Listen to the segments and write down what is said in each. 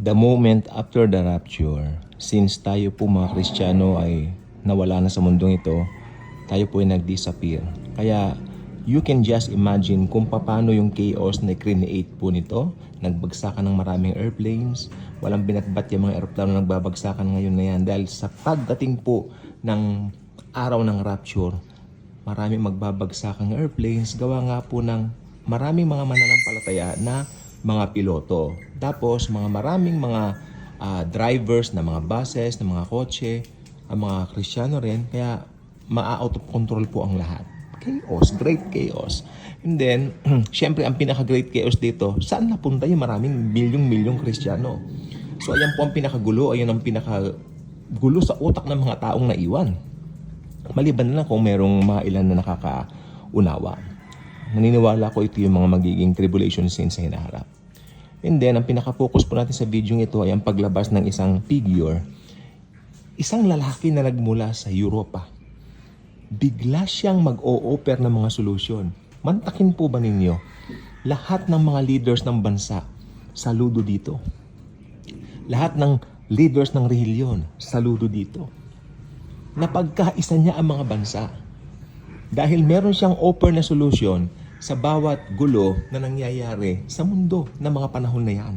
the moment after the rapture, since tayo po mga Kristiyano ay nawala na sa mundong ito, tayo po ay nag-disappear. Kaya you can just imagine kung paano yung chaos na create po nito. Nagbagsakan ng maraming airplanes, walang binatbat yung mga aeroplano nagbabagsakan ngayon na yan. Dahil sa pagdating po ng araw ng rapture, maraming magbabagsakang airplanes, gawa nga po ng maraming mga mananampalataya na mga piloto. Tapos maraming mga drivers na mga buses, na mga kotse, ang mga Kristiyano rin, kaya ma-out of control po ang lahat. Chaos, great chaos. And then, syempre ang pinaka-great chaos dito, saan napunta yung maraming milyong-milyong Kristiyano? So ayan po ang pinakagulo, ayan ang pinakagulo sa utak ng mga taong naiwan. Maliban na lang kung merong mga ilan na nakakaunawa. Naniniwala ko ito yung mga magiging tribulation scenes sa hinaharap. And then, ang pinaka-focus po natin sa video ito ay ang paglabas ng isang figure. Isang lalaki na nagmula sa Europa. Bigla siyang mag-o-offer ng mga solusyon. Mantakin po ba ninyo? Lahat ng mga leaders ng bansa, saludo dito. Lahat ng leaders ng relihiyon, saludo dito. Napagkaisa niya ang mga bansa. Dahil meron siyang offer na solusyon sa bawat gulo na nangyayari sa mundo na mga panahon na yan.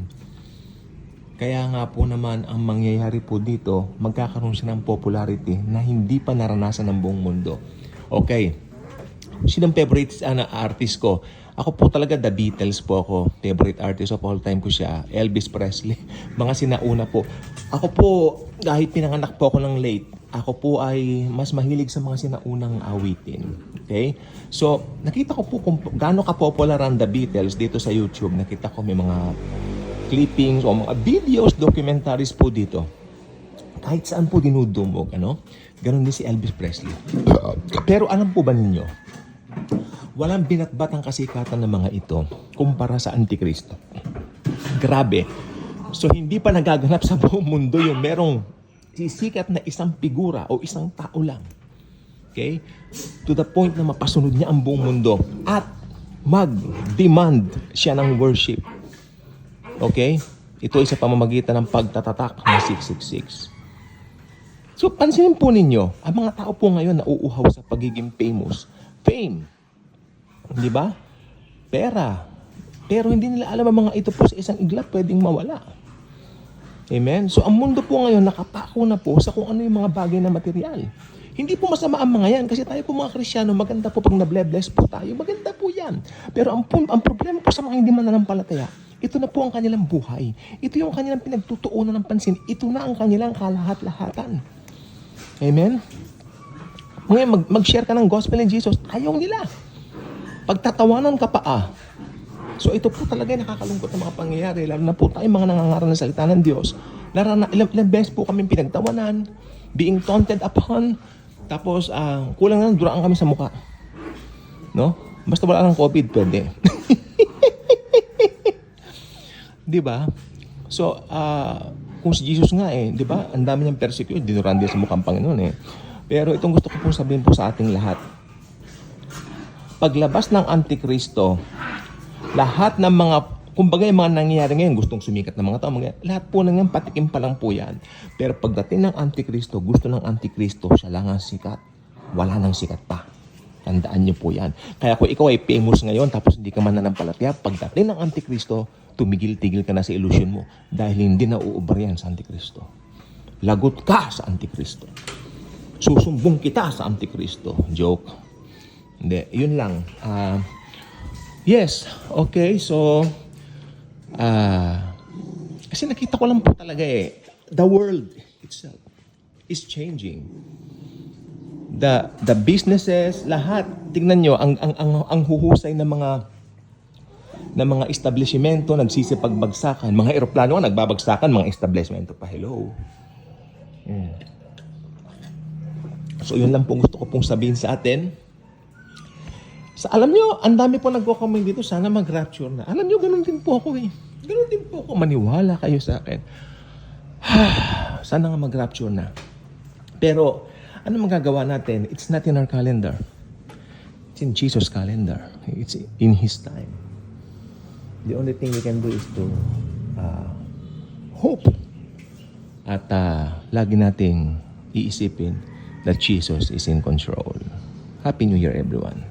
Kaya nga po naman ang mangyayari po dito, magkakaroon siya ng popularity na hindi pa naranasan ng buong mundo. Okay, sinong favorite artist ko? Ako po talaga The Beatles po ako. Favorite artist of all time ko siya. Elvis Presley. Mga sinauna po. Ako po, dahil pinanganak po ako ng late, ako po ay mas mahilig sa mga sinaunang awitin. Okay? So, nakita ko po kung gaano ka-popular ang The Beatles dito sa YouTube. Nakita ko may mga clippings o mga videos, documentaries po dito. Kahit saan po dinudumog, ano? Ganon din si Elvis Presley. Pero alam po ba ninyo, walang binatbat ang kasikatan ng mga ito kumpara sa Antikristo. Grabe. So, hindi pa nagaganap sa buong mundo yung merong sisikat na isang figura o isang tao lang. Okay? To the point na mapasunod niya ang buong mundo at mag-demand siya ng worship. Okay? Ito ay sa pamamagitan ng pagtatatak ng 666. So, pansinin po ninyo, ang mga tao po ngayon nauuhaw sa pagiging famous. Fame. Di ba? Pera. Pero hindi nila alam ang mga ito po sa isang iglap pwedeng mawala. Amen? So, ang mundo po ngayon nakapako na po sa kung ano yung mga bagay na material. Hindi po masama ang mga yan kasi tayo po mga Kristiyano, maganda po pag na-bless po tayo. Maganda po yan. Pero ang problema po sa mga hindi mananampalataya, ito na po ang kanilang buhay. Ito yung kanilang pinagtutuunan ng pansin. Ito na ang kanilang kalahat-lahatan. Amen? Ngayon, mag-share ka ng gospel in Jesus, ayaw nila. Pagtatawanan ka pa So ito po talaga yung nakakalungkot na mga pangyayari, lalo na po tayo mga nangangaral ng salita ng Diyos. Ilang beses po kami pinagtawanan, being taunted upon, tapos kulang na duraan kami sa mukha. No? Basta wala ng COVID, pwede. Di ba? So, kung si Jesus nga di ba? Ang dami niyang persecute, dinuran din sa mukhang Panginoon Pero itong gusto ko pong sabihin po sa ating lahat. Paglabas ng Antikristo, lahat ng mga, kumbaga yung mga nangyayari ngayon, gustong sumikat ng mga tao, lahat po na ngayon, patikim pa lang po yan. Pero pagdating ng Antikristo, gusto ng Antikristo, siya lang ang sikat. Wala nang sikat pa. Tandaan niyo po yan. Kaya kung ikaw ay famous ngayon, tapos hindi ka mananampalataya, pagdating ng Antikristo, tumigil-tigil ka na sa illusion mo. Dahil hindi na uubra yan sa Antikristo. Lagot ka sa Antikristo. Susumbong kita sa Antikristo. Joke. Hindi, yun lang. Yes, okay, so, kasi nakita ko lang po talaga the world itself is changing. The businesses, lahat, tingnan nyo, ang huhusay ng mga establishmento, nagsisipagbagsakan, mga eroplano nagbabagsakan, mga establishmento pa, hello. So, yun lang po gusto ko pong sabihin sa atin. Alam nyo, ang dami po nagko-comment dito, sana mag-rapture na. Alam nyo, ganun din po ako Ganun din po ako. Maniwala kayo sa akin. Sana nga mag-rapture na. Pero, ano magagawa natin? It's not in our calendar. It's in Jesus' calendar. It's in His time. The only thing we can do is to hope. At lagi nating iisipin that Jesus is in control. Happy New Year, everyone.